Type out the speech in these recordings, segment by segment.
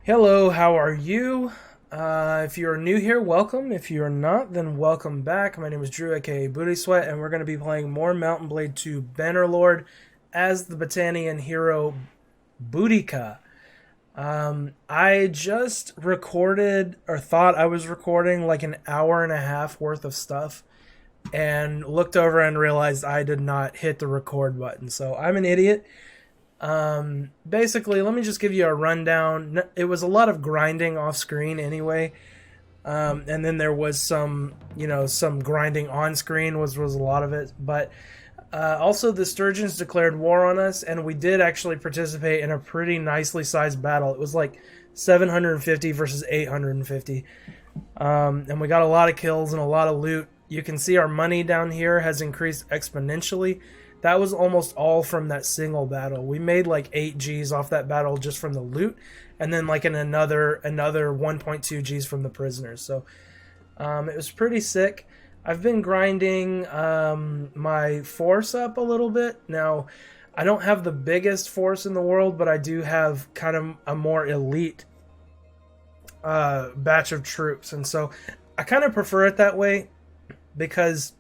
Hello, how are you? If you're new here, welcome. If you're not, then welcome back. My name is Drew, aka Booty Sweat, and we're going to be playing more Mountain Blade 2 Bannerlord as the Battanian hero Bootyca. I just recorded, or thought I was recording, like an hour and a half worth of stuff, and looked over and realized I did not hit the record button. So I'm an idiot. Basically, let me just give you a rundown. It was a lot of grinding off screen anyway. And then there was some, some grinding on screen was a lot of it. But also the Sturgeons declared war on us, and we did actually participate in a pretty nicely sized battle. It was like 750 versus 850. And we got a lot of kills and a lot of loot. You can see our money down here has increased exponentially. That was almost all from that single battle. We made like 8 Gs off that battle just from the loot, and then like another 1.2 Gs from the prisoners. So it was pretty sick. I've been grinding my force up a little bit. Now, I don't have the biggest force in the world, but I do have kind of a more elite batch of troops. And so I kind of prefer it that way because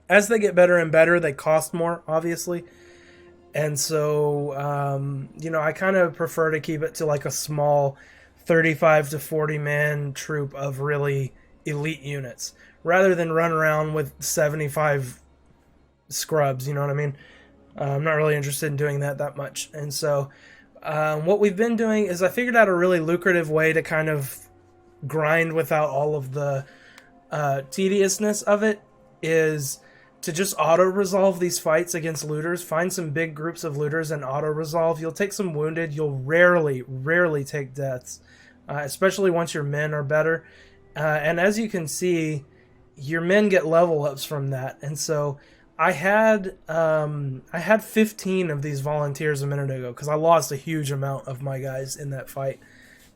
as they get better and better, they cost more, obviously. And so, I kind of prefer to keep it to like a small 35 to 40 man troop of really elite units rather than run around with 75 scrubs, you know what I mean? I'm not really interested in doing that much. And so, what we've been doing is I figured out a really lucrative way to kind of grind without all of the tediousness of it is to just auto-resolve these fights against looters. Find some big groups of looters and auto-resolve. You'll take some wounded. You'll rarely take deaths, especially once your men are better. And as you can see, your men get level ups from that. And so I had 15 of these volunteers a minute ago because I lost a huge amount of my guys in that fight,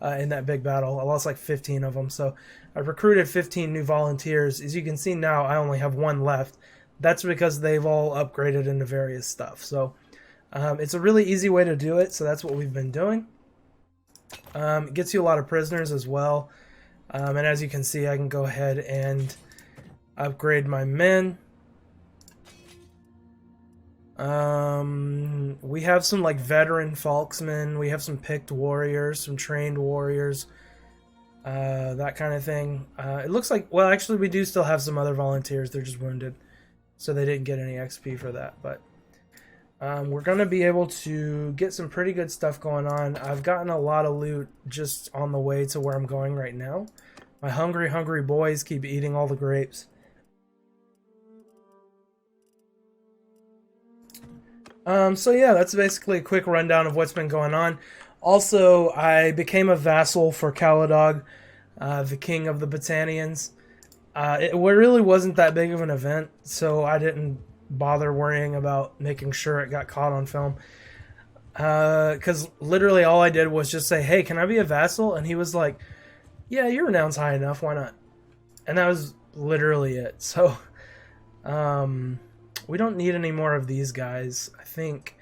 in that big battle. I lost like 15 of them. So I recruited 15 new volunteers. As you can see now, I only have one left. That's because they've all upgraded into various stuff. So it's a really easy way to do it. So that's what we've been doing. It gets you a lot of prisoners as well. And as you can see, I can go ahead and upgrade my men. We have some like veteran Falksmen. We have some picked warriors, some trained warriors. That kind of thing. It looks like, well, actually we do still have some other volunteers. They're just wounded. So they didn't get any XP for that, but we're going to be able to get some pretty good stuff going on. I've gotten a lot of loot just on the way to where I'm going right now. My hungry boys keep eating all the grapes. So yeah, that's basically a quick rundown of what's been going on. Also, I became a vassal for Caladog, the king of the Battanians. It really wasn't that big of an event, so I didn't bother worrying about making sure it got caught on film. Because literally all I did was just say, hey, can I be a vassal? And he was like, yeah, your renown's high enough, why not? And that was literally it. So, we don't need any more of these guys. I think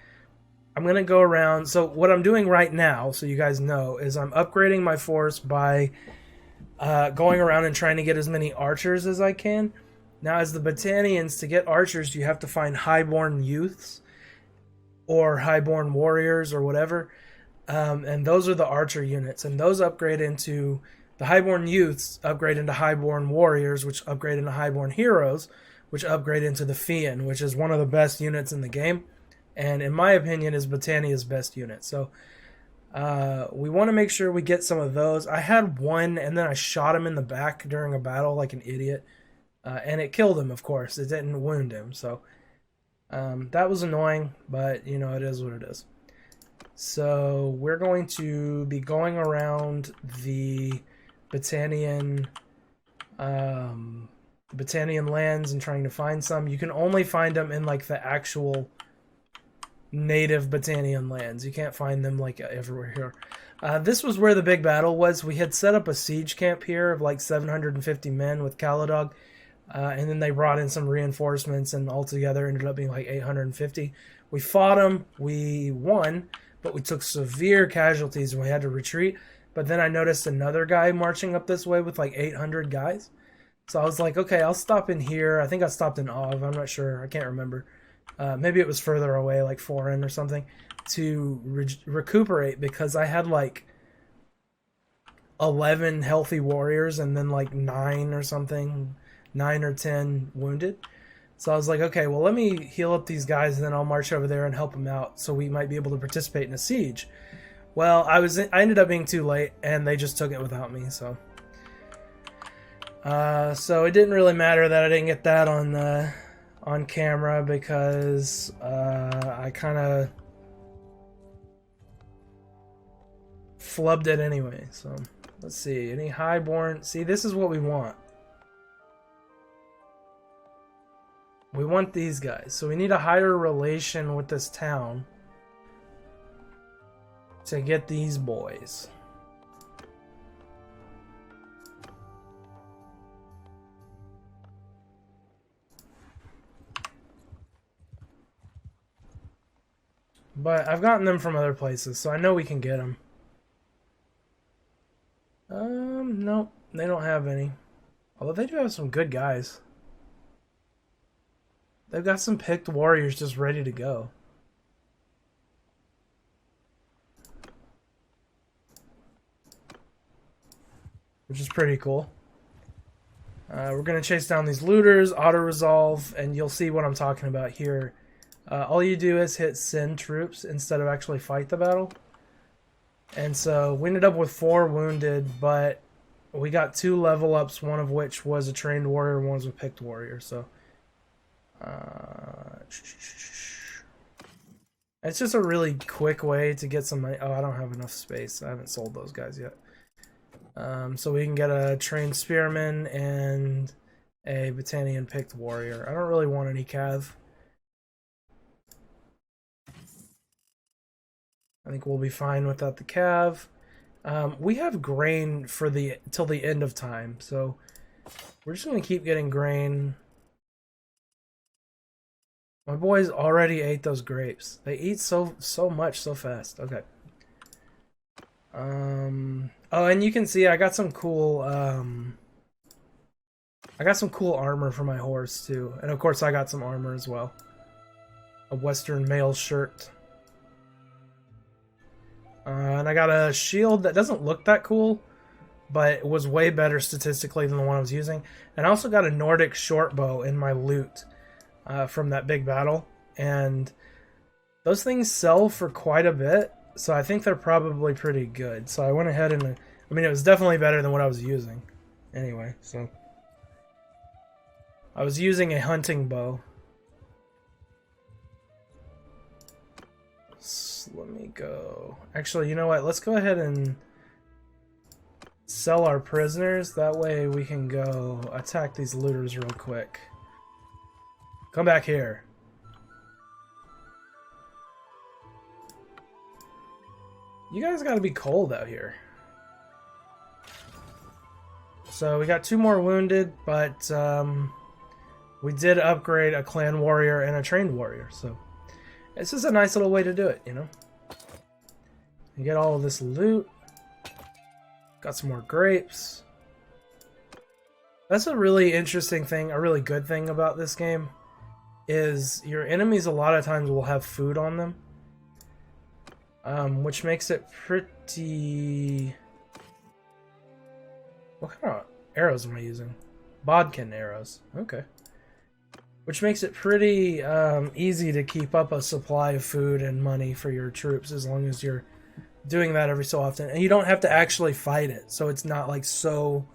I'm going to go around. So what I'm doing right now, so you guys know, is I'm upgrading my force by going around and trying to get as many archers as I can. Now, as the Battanians, to get archers, you have to find highborn youths or highborn warriors or whatever. And those are the archer units. And those upgrade into the highborn youths, upgrade into highborn warriors, which upgrade into highborn heroes, which upgrade into the Fian, which is one of the best units in the game. And in my opinion, is Battania's best unit. So we want to make sure we get some of those. I had one, and then I shot him in the back during a battle like an idiot. And it killed him, of course. It didn't wound him. So that was annoying, but, it is what it is. So we're going to be going around the Battanian lands and trying to find some. You can only find them in, like, the actual native Battanian lands. You can't find them like everywhere here. This was where the big battle was. We had set up a siege camp here of like 750 men with Caladog, and then they brought in some reinforcements, and altogether ended up being like 850. We fought them, we won, but we took severe casualties and we had to retreat. But then I noticed another guy marching up this way with like 800 guys. So I was like, okay, I'll stop in here. I think I stopped in Ov. I'm not sure. I can't remember. Maybe it was further away, like Foreign or something, to recuperate, because I had like 11 healthy warriors and then like 9 or something, 9 or 10 wounded. So I was like, okay, well, let me heal up these guys and then I'll march over there and help them out so we might be able to participate in a siege. Well, I ended up being too late and they just took it without me, so it didn't really matter that I didn't get that on camera, because I kind of flubbed it anyway. So let's see, any highborn. See, this is what we want. We want these guys. So we need a higher relation with this town to get these boys. But I've gotten them from other places, so I know we can get them. Nope, they don't have any. Although they do have some good guys. They've got some picked warriors just ready to go. Which is pretty cool. We're going to chase down these looters, auto-resolve, and you'll see what I'm talking about here. All you do is hit send troops instead of actually fight the battle. And so we ended up with 4 wounded, but we got 2 level ups, one of which was a trained warrior, one was a picked warrior. So it's just a really quick way to get some money. Oh, I don't have enough space. I haven't sold those guys yet. So we can get a trained spearman and a Battanian picked warrior. I don't really want any cav. I think we'll be fine without the cav. We have grain for till the end of time, so we're just gonna keep getting grain. My boys already ate those grapes. They eat so much so fast. Okay. Oh, and you can see I got some cool armor for my horse too, and of course I got some armor as well. A Western mail shirt. And I got a shield that doesn't look that cool, but it was way better statistically than the one I was using. And I also got a Nordic short bow in my loot from that big battle. And those things sell for quite a bit, so I think they're probably pretty good. So I went ahead and, I mean, it was definitely better than what I was using. Anyway, so I was using a hunting bow. Let me go. Actually, you know what? Let's go ahead and sell our prisoners. That way we can go attack these looters real quick. Come back here. You guys gotta be cold out here. So we got 2 more wounded, but we did upgrade a clan warrior and a trained warrior, so this is a nice little way to do it, you know? You get all of this loot. Got some more grapes. That's a really interesting thing, a really good thing about this game, is your enemies a lot of times will have food on them. Which makes it pretty... What kind of arrows am I using? Bodkin arrows. Okay. Which makes it pretty easy to keep up a supply of food and money for your troops, as long as you're doing that every so often. And you don't have to actually fight it, so it's not like so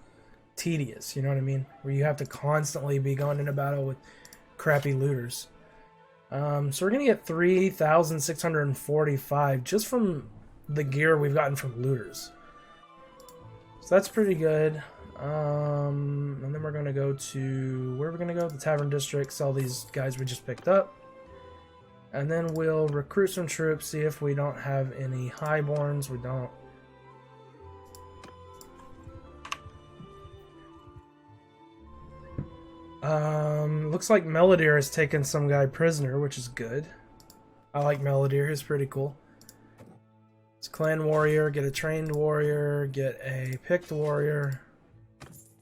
tedious, you know what I mean? Where you have to constantly be going into battle with crappy looters. So we're going to get 3,645 just from the gear we've gotten from looters. So that's pretty good. And then we're going to go to... Where are we going to go? The Tavern District. Sell these guys we just picked up. And then we'll recruit some troops. See if we don't have any highborns. We don't. Looks like Melodier has taken some guy prisoner, which is good. I like Melodier. He's pretty cool. It's clan warrior, get a trained warrior, get a picked warrior.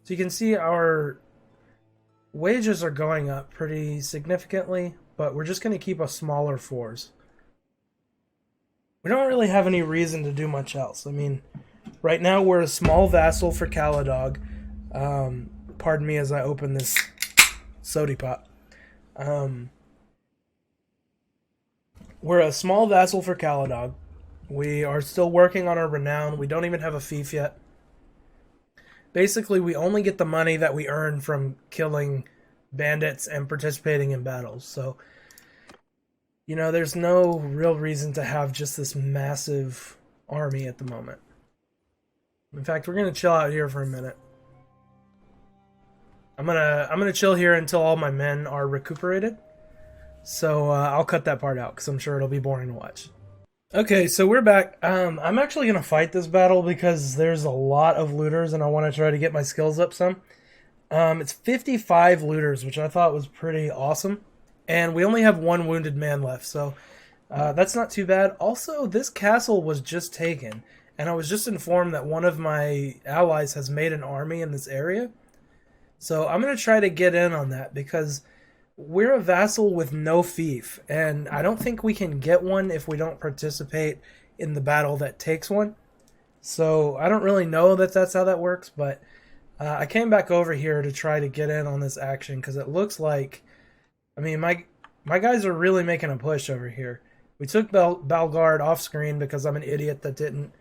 So you can see our wages are going up pretty significantly, but we're just going to keep a smaller force. We don't really have any reason to do much else. I mean, right now we're a small vassal for Caladog. Pardon me as I open this sody pop. We're a small vassal for Caladog. We are still working on our renown. We don't even have a fief yet. Basically, we only get the money that we earn from killing bandits and participating in battles. So, you know, there's no real reason to have just this massive army at the moment. In fact, we're gonna chill out here for a minute. I'm gonna chill here until all my men are recuperated. So I'll cut that part out because I'm sure it'll be boring to watch. Okay, so we're back. I'm actually gonna fight this battle because there's a lot of looters and I want to try to get my skills up some. It's 55 looters, which I thought was pretty awesome. And we only have one wounded man left, so that's not too bad. Also, this castle was just taken, and I was just informed that one of my allies has made an army in this area. So I'm going to try to get in on that, because we're a vassal with no fief, and I don't think we can get one if we don't participate in the battle that takes one. So I don't really know that that's how that works, but I came back over here to try to get in on this action, because it looks like, I mean, my guys are really making a push over here. We took Balgard off screen because I'm an idiot that didn't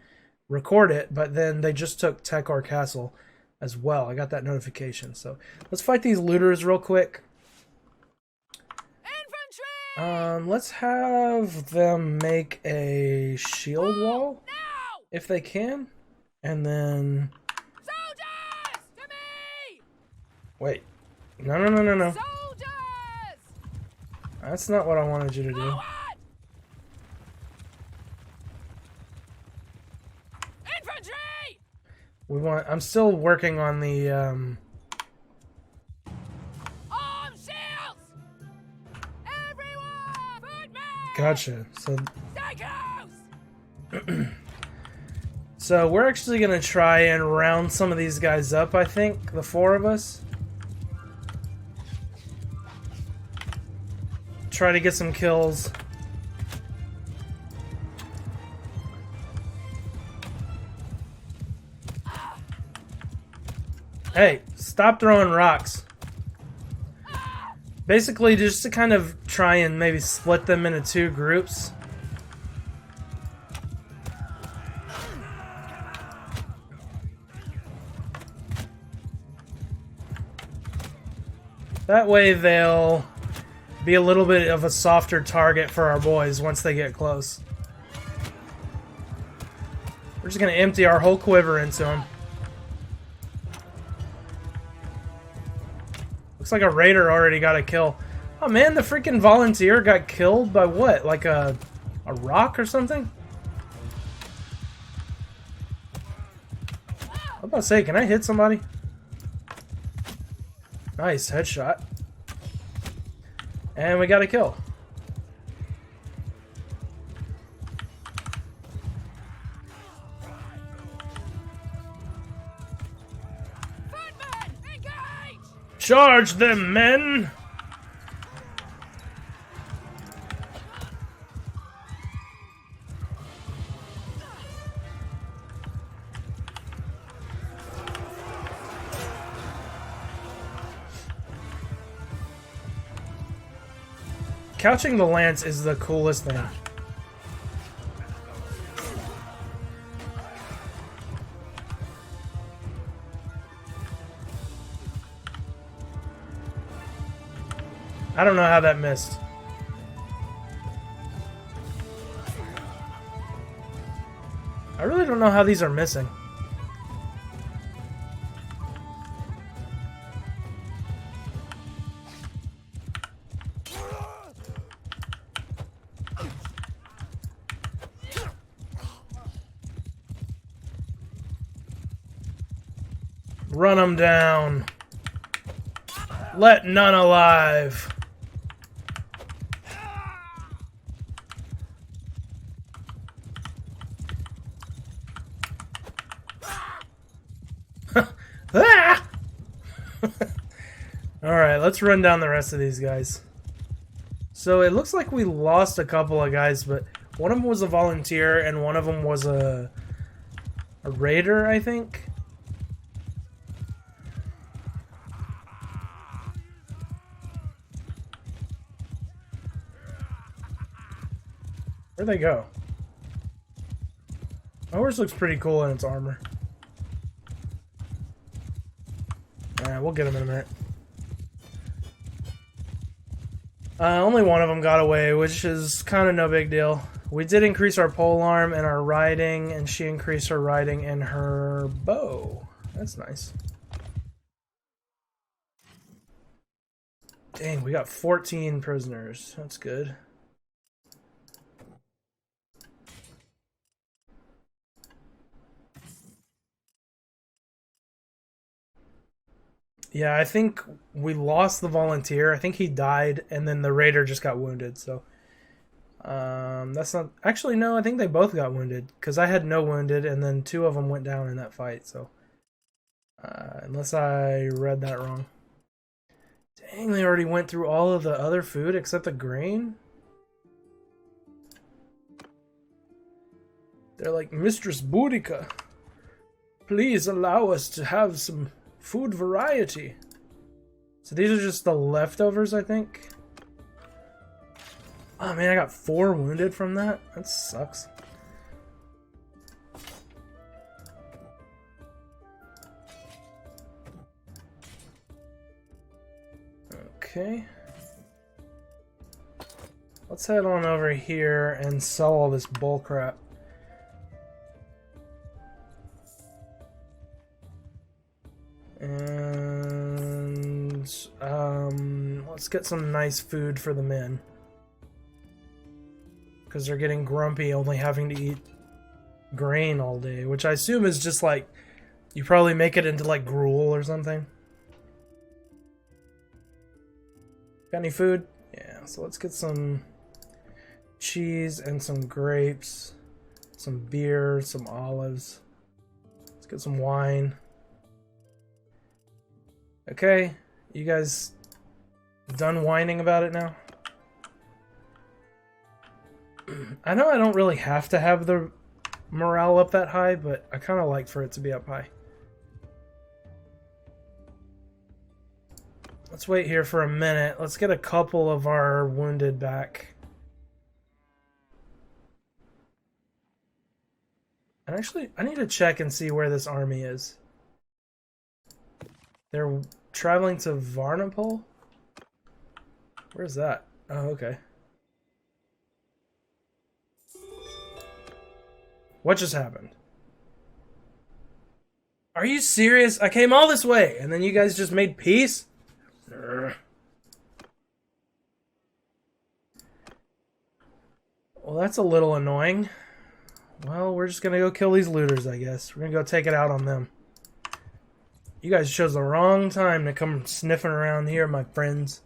record it, but then they just took Tekor Castle as well. I got that notification. So let's fight these looters real quick. Infantry! Let's have them make a shield wall if they can, and then soldiers to me! Wait, no. That's not what I wanted you to do. Infantry! I'm still working on the arm shields! Everyone! Gotcha. So we're actually gonna try and round some of these guys up, I think, the four of us. Try to get some kills. Hey, stop throwing rocks. Basically, just to kind of try and maybe split them into two groups. That way they'll be a little bit of a softer target for our boys once they get close. We're just going to empty our whole quiver into them. Looks like a raider already got a kill. Oh man, the freaking volunteer got killed by what? Like a rock or something? I was about to say, can I hit somebody? Nice, headshot. And we got a kill. Charge them, men! Couching the lance is the coolest thing. I don't know how that missed. I really don't know how these are missing. Run them down. Let none alive. Ah! Alright, let's run down the rest of these guys. So it looks like we lost a couple of guys, but one of them was a volunteer and one of them was a raider, I think. Where'd they go? My horse looks pretty cool in its armor. Alright, we'll get him in a minute. Only one of them got away, which is kind of no big deal. We did increase our polearm and our riding, and she increased her riding and her bow. That's nice. Dang, we got 14 prisoners. That's good. Yeah, I think we lost the volunteer. I think he died, and then the raider just got wounded. So, that's not actually no. I think they both got wounded because I had no wounded, and then two of them went down in that fight. So, unless I read that wrong. Dang, they already went through all of the other food except the grain. They're like, Mistress Bootyca, please allow us to have some food variety. So these are just the leftovers, I think. Oh man, I got 4 wounded from that. That sucks. Okay. Let's head on over here and sell all this bull crap. And let's get some nice food for the men, because they're getting grumpy only having to eat grain all day, which I assume is just like you probably make it into like gruel or something. Got any food? Yeah, so let's get some cheese and some grapes, some beer, some olives. Let's get some wine. Okay, you guys done whining about it now? I know I don't really have to have the morale up that high, but I kind of like for it to be up high. Let's wait here for a minute. Let's get a couple of our wounded back. And actually, I need to check and see where this army is. They're traveling to Varnapol? Where's that? Oh, okay. What just happened? Are you serious? I came all this way, and then you guys just made peace? Urgh. Well, that's a little annoying. Well, we're just gonna go kill these looters, I guess. We're gonna go take it out on them. You guys chose the wrong time to come sniffing around here, my friends.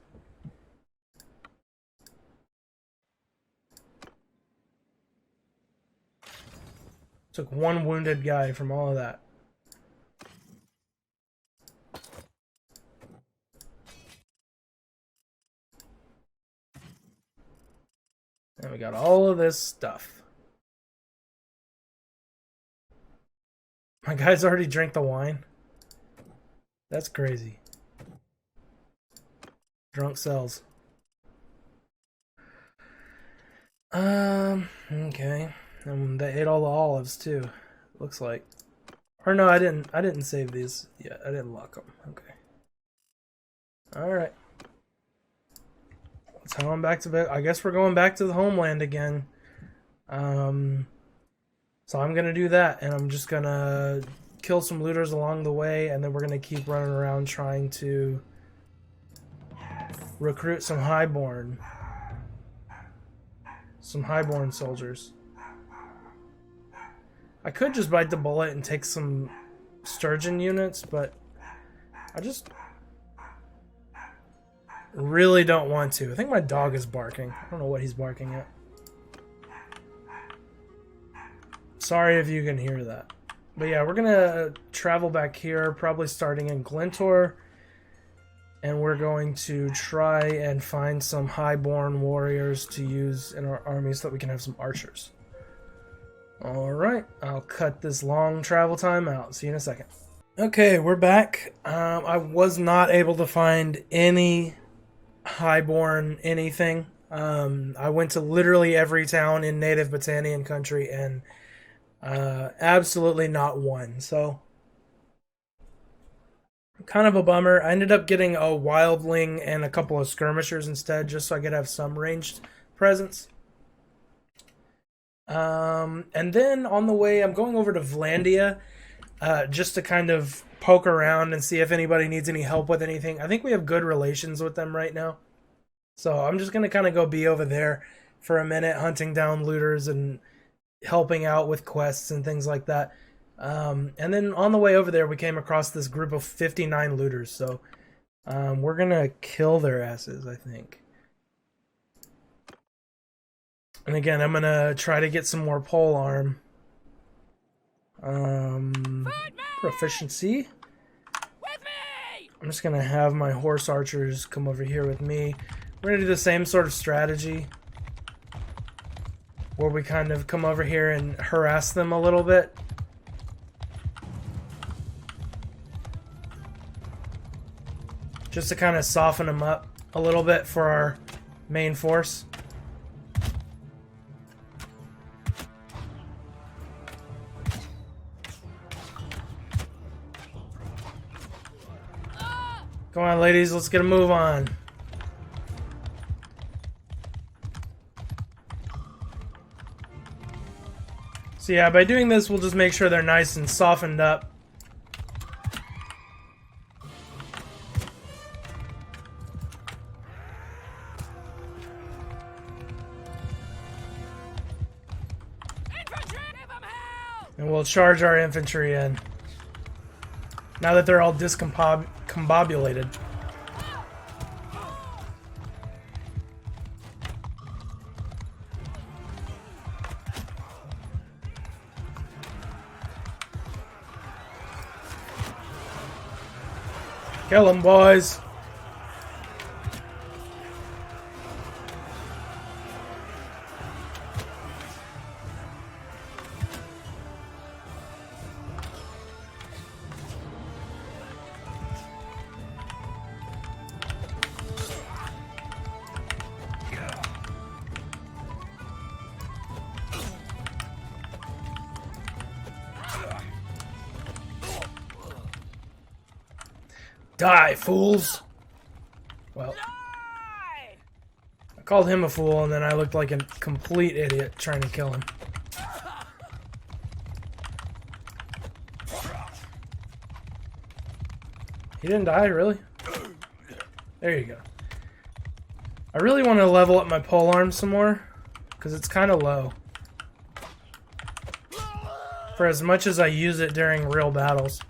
Took one wounded guy from all of that. And we got all of this stuff. My guys already drank the wine. That's crazy. Drunk cells. Okay. And they ate all the olives too. Looks like. Or no, I didn't save these yet. I didn't lock them. Okay. Alright. Let's head on back to bed. I guess we're going back to the homeland again. So I'm gonna do that, and I'm just gonna kill some looters along the way, and then we're gonna keep running around trying to recruit some highborn soldiers. I could just bite the bullet and take some sturgeon units, but I just really don't want to. I think my dog is barking. I don't know what he's barking at. Sorry if you can hear that. But yeah, we're gonna travel back here, probably starting in Glentor. And we're going to try and find some highborn warriors to use in our army so that we can have some archers. Alright, I'll cut this long travel time out. See you in a second. Okay, we're back. I was not able to find any highborn anything. I went to literally every town in native Battanian country and absolutely not one. So kind of a bummer. I ended up getting a wildling and a couple of skirmishers instead, just so I could have some ranged presence. And then on the way, I'm going over to Vlandia, just to kind of poke around and see if anybody needs any help with anything. I think we have good relations with them right now. So I'm just going to kind of go be over there for a minute, hunting down looters and helping out with quests and things like that. And then on the way over there, we came across this group of 59 looters. So we're going to kill their asses, I think. And again, I'm going to try to get some more pole arm. Proficiency. I'm just going to have my horse archers come over here with me. We're going to do the same sort of strategy, where we kind of come over here and harass them a little bit. Just to kind of soften them up a little bit for our main force. Come on, ladies, let's get a move on. So yeah, by doing this, we'll just make sure they're nice and softened up. And we'll charge our infantry in. Now that they're all discombobulated. Kill them, boys. Die, fools! Well, I called him a fool, and then I looked like a complete idiot trying to kill him. He didn't die, really? There you go. I really want to level up my polearm some more, because it's kind of low. For as much as I use it during real battles.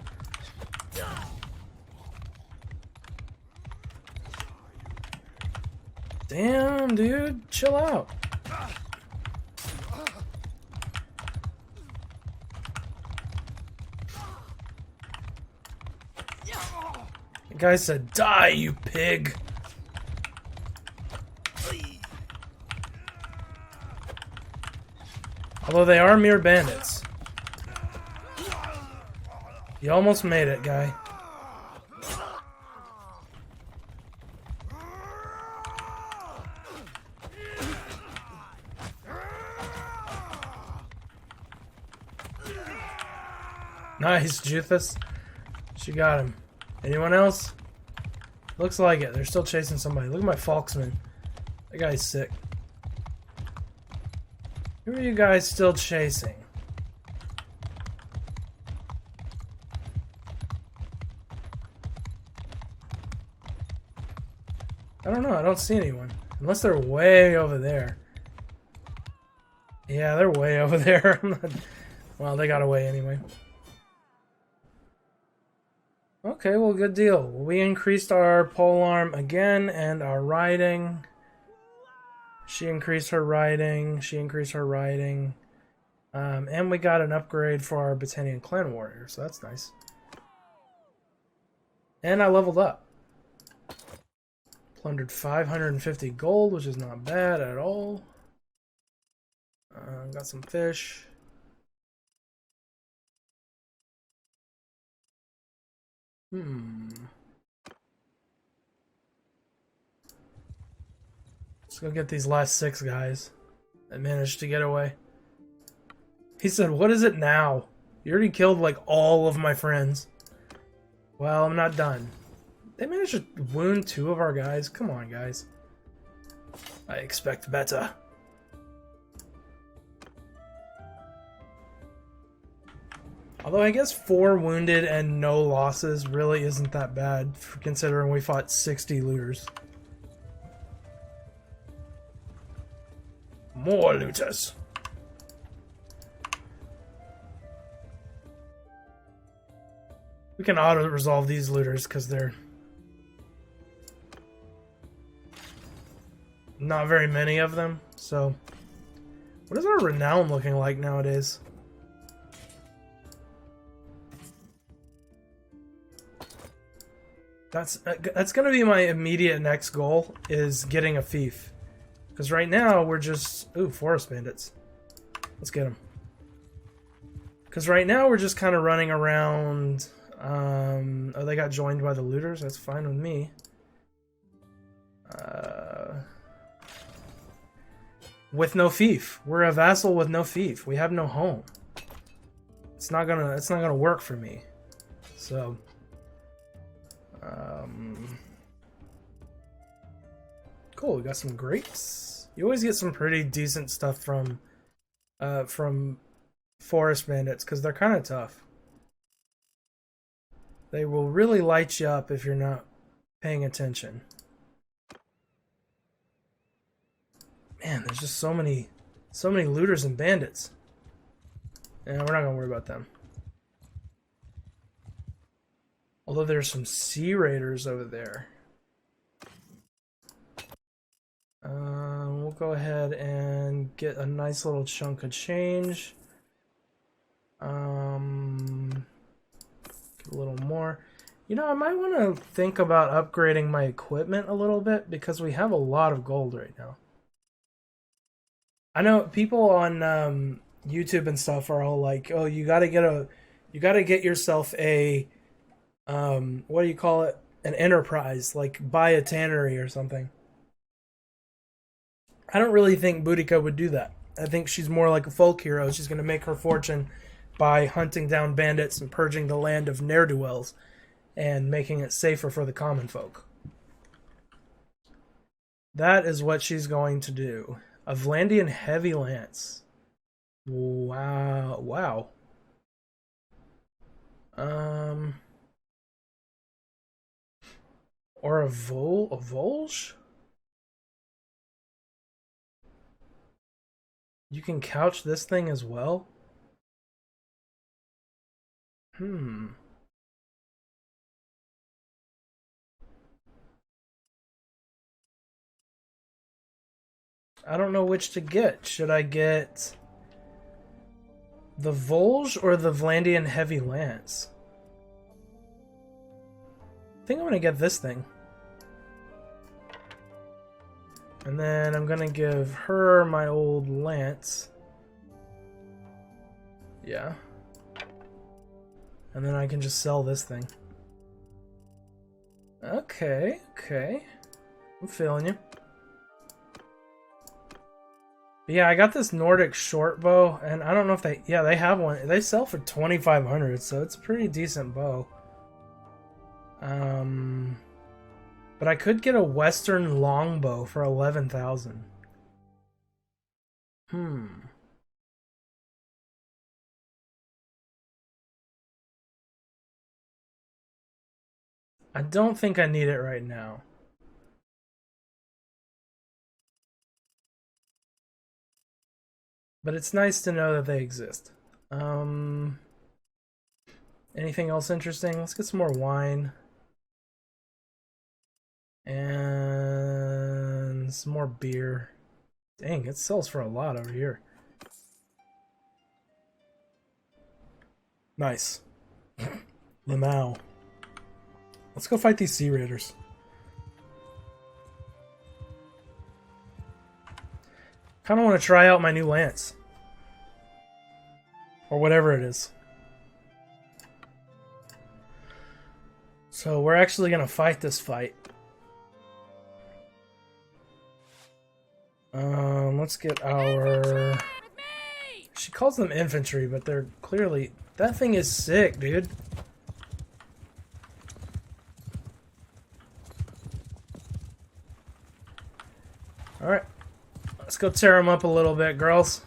Damn, dude, chill out. The guy said, die, you pig. Although they are mere bandits. You almost made it, guy. Nice, Juthus. She got him. Anyone else? Looks like it. They're still chasing somebody. Look at my Falksman. That guy's sick. Who are you guys still chasing? I don't know. I don't see anyone. Unless they're way over there. Yeah, they're way over there. Well, they got away anyway. Okay, well, good deal. We increased our polearm again and our riding. She increased her riding. She increased her riding. And we got an upgrade for our Battanian clan warrior, so that's nice. And I leveled up. Plundered 550 gold, which is not bad at all. Got some fish. Let's go get these last 6 guys that managed to get away. He said, "What is it now? You already killed like all of my friends." Well, I'm not done. They managed to wound 2 of our guys. Come on, guys. I expect better. Although I guess 4 wounded and no losses really isn't that bad, considering we fought 60 looters. More looters. We can auto-resolve these looters because they're not very many of them. So, what is our renown looking like nowadays? That's going to be my immediate next goal, is getting a fief. Because right now we're just... Ooh, forest bandits. Let's get them. Because right now we're just kind of running around... oh, they got joined by the looters? That's fine with me. With no fief. We're a vassal with no fief. We have no home. It's not gonna work for me. So... cool, we got some grapes. You always get some pretty decent stuff from forest bandits, because they're kind of tough. They will really light you up if you're not paying attention. Man, there's just so many looters and bandits. And we're not gonna worry about them. Although there's some sea raiders over there. We'll go ahead and get a nice little chunk of change. Get a little more. You know, I might want to think about upgrading my equipment a little bit, because we have a lot of gold right now. I know people on YouTube and stuff are all like, "Oh, you gotta get yourself a what do you call it? An enterprise, like buy a tannery or something." I don't really think Bootyca would do that. I think she's more like a folk hero. She's going to make her fortune by hunting down bandits and purging the land of ne'er-do-wells and making it safer for the common folk. That is what she's going to do. A Vlandian heavy lance. Wow. Wow. Or a Volge? You can couch this thing as well? I don't know which to get. Should I get the Volge or the Vlandian heavy lance? I think I'm gonna get this thing. And then I'm gonna give her my old lance. Yeah. And then I can just sell this thing. Okay, okay. I'm feeling you. But yeah, I got this Nordic short bow, and I don't know if they... Yeah, they have one. They sell for 2,500, so it's a pretty decent bow. But I could get a Western longbow for 11,000. I don't think I need it right now. But it's nice to know that they exist. Anything else interesting? Let's get some more wine. And some more beer. Dang, it sells for a lot over here. Nice. Lamau. Let's go fight these sea raiders. Kind of want to try out my new lance. Or whatever it is. So we're actually going to fight this fight. Let's get our... She calls them infantry, but they're clearly... That thing is sick, dude. Alright. Let's go tear them up a little bit, girls.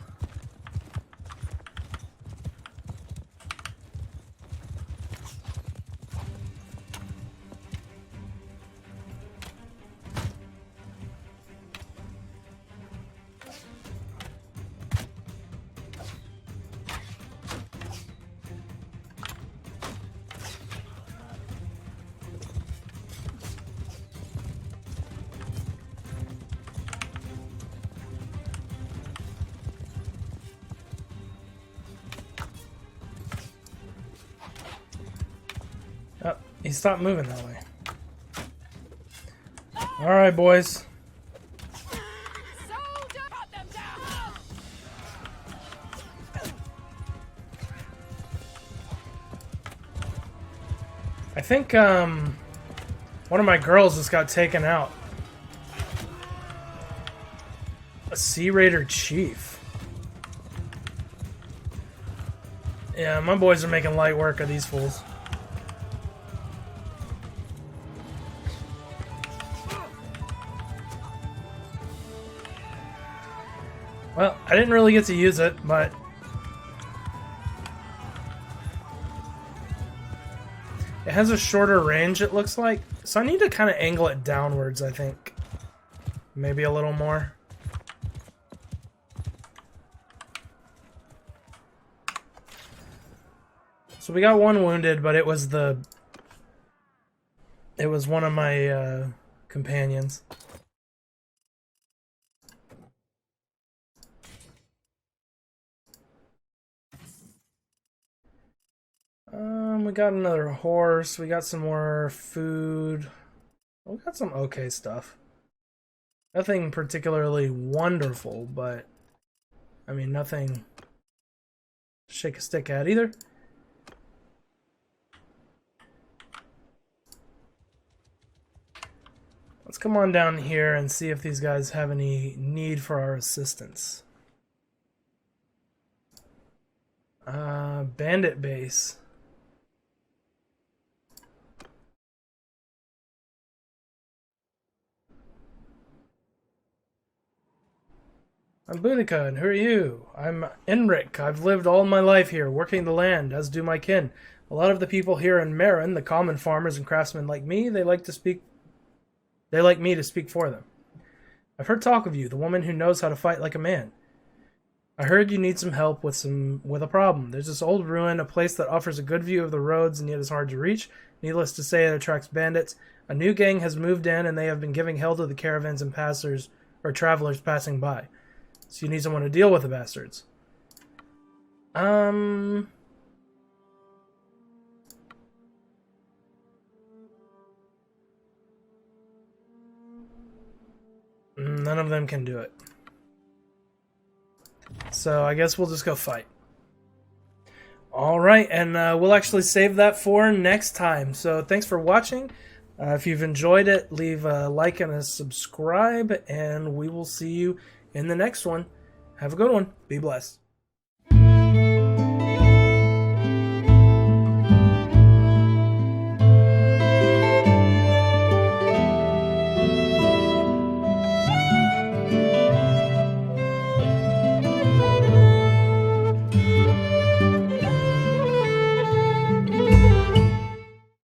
Oh, he stopped moving that way. Alright, boys. I think, one of my girls just got taken out. A Sea Raider chief. Yeah, my boys are making light work of these fools. Well, I didn't really get to use it, but... It has a shorter range, it looks like. So I need to kind of angle it downwards, I think. Maybe a little more. So we got one wounded, but it was the... It was one of my companions. We got another horse. We got some more food. We got some okay stuff. Nothing particularly wonderful, but I mean, nothing to shake a stick at either. Let's come on down here and see if these guys have any need for our assistance. Bandit base. I'm Bootyca, and who are you? I'm Enric. I've lived all my life here, working the land, as do my kin. A lot of the people here in Marin, the common farmers and craftsmen like me, they like me to speak for them. I've heard talk of you, the woman who knows how to fight like a man. I heard you need some help with a problem. There's this old ruin, a place that offers a good view of the roads and yet is hard to reach. Needless to say, it attracts bandits. A new gang has moved in, and they have been giving hell to the caravans and travelers passing by. So you need someone to deal with the bastards. None of them can do it. So I guess we'll just go fight. Alright, and we'll actually save that for next time. So thanks for watching. If you've enjoyed it, leave a like and a subscribe, and we will see you in the next one. Have a good one. Be blessed.